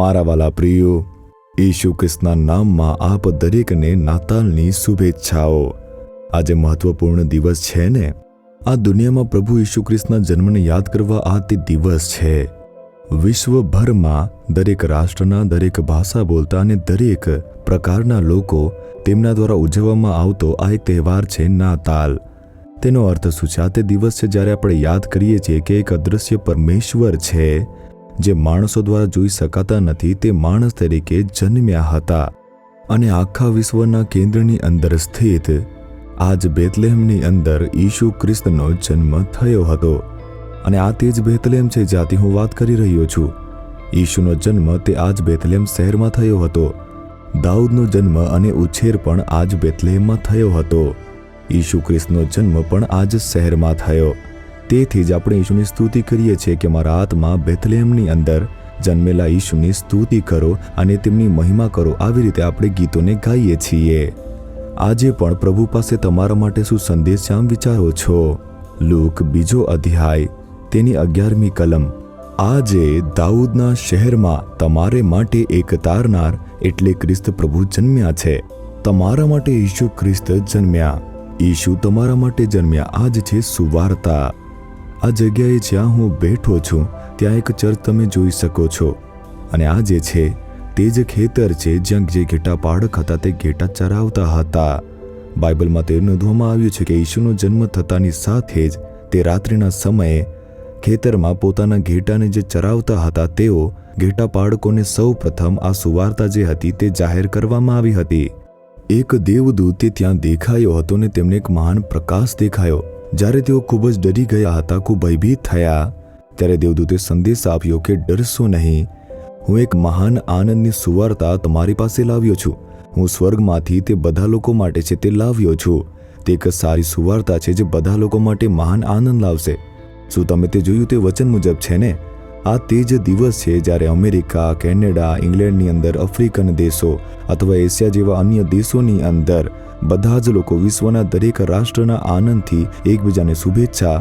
મારા વાલા પ્રિયો, ઈસુ ખ્રિસ્તના નામમાં આપ દરેકને નાતાલની શુભેચ્છાઓ। આજે મહત્વપૂર્ણ દિવસ છે ને। આ દુનિયામાં પ્રભુ ઈસુ ખ્રિસ્તના જન્મને યાદ કરવા આ તે દિવસ છે। વિશ્વભરમાં દરેક રાષ્ટ્રના, દરેક ભાષા બોલતા અને દરેક પ્રકારના લોકો તેમના દ્વારા ઉજવવામાં આવતો આ એક તહેવાર છે નાતાલ। તેનો અર્થ શું છે? આ તે દિવસ છે જ્યારે આપણે યાદ કરીએ છીએ કે એક અદૃશ્ય પરમેશ્વર છે જે માણસો દ્વારા જોઈ શકાતા નથી, તે માણસ તરીકે જન્મ્યા હતા અને આખા વિશ્વના કેન્દ્રની અંદર સ્થિત આજ બેથલેહેમની અંદર ઈસુ ખ્રિસ્તનો જન્મ થયો હતો। અને આ તે જ બેથલેહેમ છે જ્યાંથી હું વાત કરી રહ્યો છું। ઈસુનો જન્મ તે આજ બેથલેહેમ શહેરમાં થયો હતો। દાઉદનો જન્મ અને ઉછેર પણ આજ બેથલેહેમમાં થયો હતો। ઈસુ ખ્રિસ્તનો જન્મ પણ આજ શહેરમાં થયો। તેથી જ આપણે ઈસુની સ્તુતિ કરીએ છીએ કે મારા આત્મા બેથલેહેમની અંદર જન્મેલા ઈસુની સ્તુતિ કરો અને તેમની મહિમા કરો। આવી રીતે આપણે ગીતોને ગાઈએ છીએ। આજે પણ પ્રભુ પાસે તમારા માટે શું સંદેશ છે, આમ વિચારો છો? લૂક 2 અધ્યાય તેની 11મી કલમ। આજે દાઉદના શહેરમાં તમારે માટે એક તારનાર એટલે ખ્રિસ્ત પ્રભુ જન્મ્યા છે। તમારા માટે ઈસુ ખ્રિસ્ત જન્મ્યા। ઈસુ તમારા માટે જન્મ્યા। આજ છે સુવાર્તા। આ જગ્યાએ જ્યાં હું બેઠો છું ત્યાં એક ચર્ચ તમે જોઈ શકો છો અને આ જે છે તે જ ખેતર છે જ્યાં જે ઘેટા પાડક હતા તે ઘેટા ચરાવતા હતા। બાઇબલમાં તે નોંધવામાં આવ્યું છે કે ઈસુનો જન્મ થતાની સાથે જ તે રાત્રિના સમયે ખેતરમાં પોતાના ઘેટાને જે ચરાવતા હતા તેઓ ઘેટા પાડકોને સૌ પ્રથમ આ સુવાર્તા જે હતી તે જાહેર કરવામાં આવી હતી। એક દેવદૂત ત્યાં દેખાયો હતો ને તેમને એક મહાન પ્રકાશ દેખાયો। જ્યારે તેઓ ખૂબ જ ડરી ગયા હતા, ખૂબ ભયભીત થયા, ત્યારે દેવદૂતે સંદેશ આપ્યો કે ડરશો નહીં, હું એક મહાન આનંદની સુવાર્તા તમારી પાસે લાવ્યો છું। હું સ્વર્ગમાંથી તે બધા લોકો માટે છે તે લાવ્યો છું। તે એક સારી સુવાર્તા છે જે બધા લોકો માટે મહાન આનંદ લાવશે। શું તમે તે જોયું? તે વચન મુજબ છે ને? આ તે જ દિવસ છે જ્યારે અમેરિકા, કેનેડા, ઇંગ્લેન્ડની અંદર, આફ્રિકન દેશો અથવા એશિયા જેવા અન્ય દેશોની અંદર બધા જ લોકો વિશ્વના દરેક રાષ્ટ્રના આનંદથી એકબીજાને શુભેચ્છા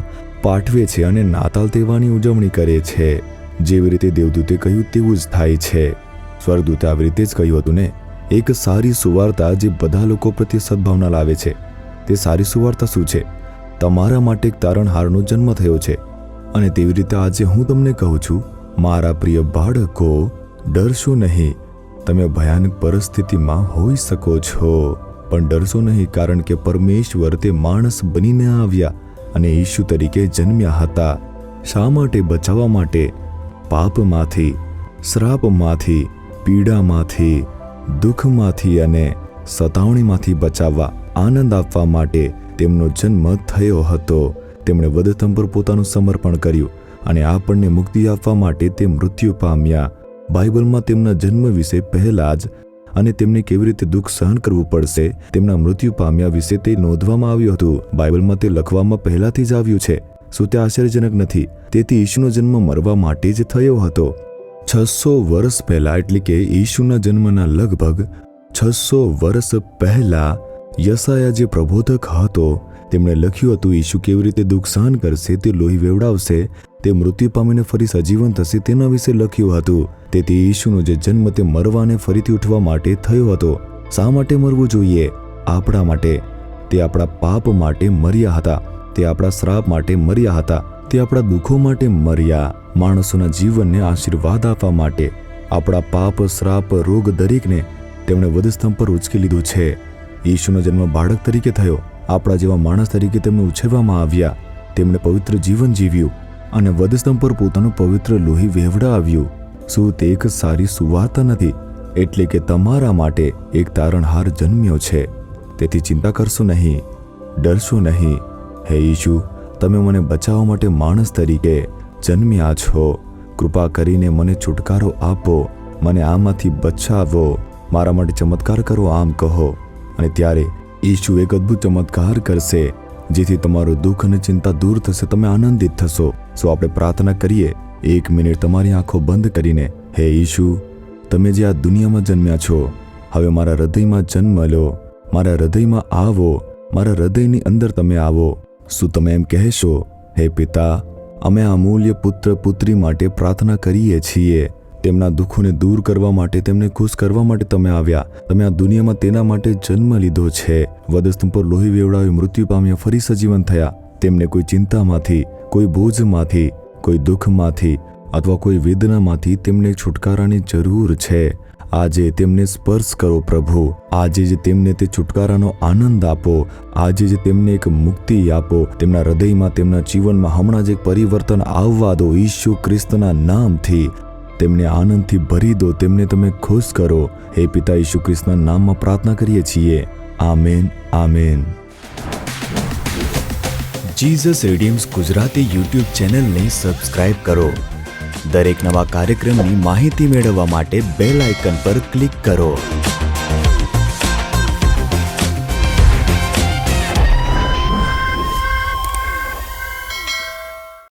પાઠવે છે અને નાતાલ તહેવારની ઉજવણી કરે છે। જેવી રીતે દેવદૂતે કહ્યું તેવું જ થાય છે। સ્વર્ગદૂતે આવી રીતે જ કહ્યું હતું ને, એક સારી સુવાર્તા જે બધા લોકો પ્રત્યે સદભાવના લાવે છે। તે સારી સુવાર્તા શું છે? તમારા માટે એક તારણહારનો જન્મ થયો છે। અને તેવી રીતે આજે હું તમને કહું છું, મારા પ્રિય બાળકો, ડરશો નહીં। તમે ભયાનક પરિસ્થિતિમાં હોઈ શકો છો પણ ડરશો નહીં, કારણ કે પરમેશ્વર તે માણસ બનીને આવ્યા અને ઈસુ તરીકે જન્મ્યા હતા। શા માટે? બચાવવા માટે, પાપમાંથી, શ્રાપમાંથી, પીડામાંથી, દુઃખમાંથી અને સતાવણીમાંથી બચાવવા, આનંદ આપવા માટે તેમનો જન્મ થયો હતો। તેમણે વધસ્તંભ પર પોતાનું સમર્પણ કર્યું અને આપણને મુક્તિ આપવા માટે તે મૃત્યુ પામ્યા। બાઇબલમાં તેમના જન્મ વિશે પહેલા જ અને તેમને કેવી રીતે દુઃખ સહન કરવું પડશે તેમના મૃત્યુ પામ્યા વિશે તે નોંધવામાં આવ્યું હતું। બાઇબલમાં તે લખવામાં પહેલાથી જ આવ્યું છે। શું તે આશ્ચર્યજનક નથી? તેથી ઈસુનો જન્મ મરવા માટે જ થયો હતો। 600 વર્ષ પહેલા, એટલે કે ઈસુના જન્મના લગભગ 600 વર્ષ પહેલા યશાયા જે પ્રબોધક હતો તેમણે લખ્યું હતું ઈસુ કેવી રીતે દુઃખ સહન કરશે, તે લોહી વેવડાવશે, તે મૃત્યુ પામીને ફરી સજીવન થશે, તેના વિશે લખ્યું હતું। તેથી ઈસુનો જે જન્મ તે મરવા અને ફરીથી ઉઠવા માટે થયો હતો। શા માટે મરવું જોઈએ? આપણા માટે। તે આપણા પાપ માટે મર્યા હતા, તે આપણા શ્રાપ માટે મર્યા હતા, તે આપણા દુઃખો માટે મર્યા, માણસોના જીવનને આશીર્વાદ આપવા માટે। આપણા પાપ, શ્રાપ, રોગ દરેકને તેમણે વધસ્તંભ પર ઉંચકી લીધું છે। ઈસુનો જન્મ બાળક તરીકે થયો, આપણા જેવા માણસ તરીકે તેમને ઉછેરવામાં આવ્યા। તેમણે પવિત્ર જીવન જીવ્યું અને વધસ્તંભ પર પોતાનું પવિત્ર લોહી વેવડાવ્યું। શું તે એક સારી સુવાર્તા નથી? એટલે કે તમારા માટે એક તારણહાર જન્મ્યો છે। તેથી ચિંતા કરશો નહીં, ડરશો નહીં। હે ઈસુ, તમે મને બચાવવા માટે માણસ તરીકે જન્મ્યા છો। કૃપા કરીને મને છુટકારો આપો, મને આમાંથી બચાવો, મારા માટે ચમત્કાર કરો, આમ કહો। અને ત્યારે ઈસુ એક અદ્ભુત ચમત્કાર કરશે જેથી તમારું દુઃખ અને ચિંતા દૂર થશે, તમે આનંદિત થશો। સો આપણે પ્રાર્થના કરીએ, 1 મિનિટ તમારી આંખો બંધ કરીને। હે ઈસુ, તમે જે આ દુનિયામાં જન્મ્યા છો, હવે મારા હૃદયમાં જન્મ લો, મારા હૃદયમાં આવો, મારા હૃદયની અંદર તમે આવો। શું તમે એમ કહેશો, હે પિતા, અમે આ અમૂલ્ય પુત્ર પુત્રી માટે પ્રાર્થના કરીએ છીએ, તેમના દુઃખોને દૂર કરવા માટે, તેમને ખુશ કરવા માટે તમે આવ્યા. તમે આ દુનિયામાં તેના માટે જન્મ લીધો છે. વધસ્તંભ પર લોહી વેવડાવી મૃત્યુ પામ્યા, ફરી સજીવન થયા. તેમને કોઈ ચિંતામાંથી, કોઈ બોજમાંથી, કોઈ દુઃખમાંથી અથવા કોઈ વેદનામાંથી તેમને છુટકારાની જરૂર છે. આજે તેમને સ્પર્શ કરો પ્રભુ. આજે જ તેમને તે છુટકારાનો આનંદ આપો. આજે જ તેમને એક મુક્તિ આપો. તેમના હૃદયમાં, તેમના જીવનમાં હમણાં જ એક પરિવર્તન આવવા દો. ઈસુ ખ્રિસ્તના નામથી તેમને આનંદથી ભરી દો. તેમને તમે ખુશ કરો. હે પિતા, ઈસુ ખ્રિસ્તના નામમાં પ્રાર્થના કરીએ છીએ. Amen, amen. Jesus Redeems Gujarati YouTube ચેનલને સબસ્ક્રાઇબ કરો. દરેક નવા કાર્યક્રમની માહિતી મેળવવા માટે બેલ આઇકન પર ક્લિક કરો.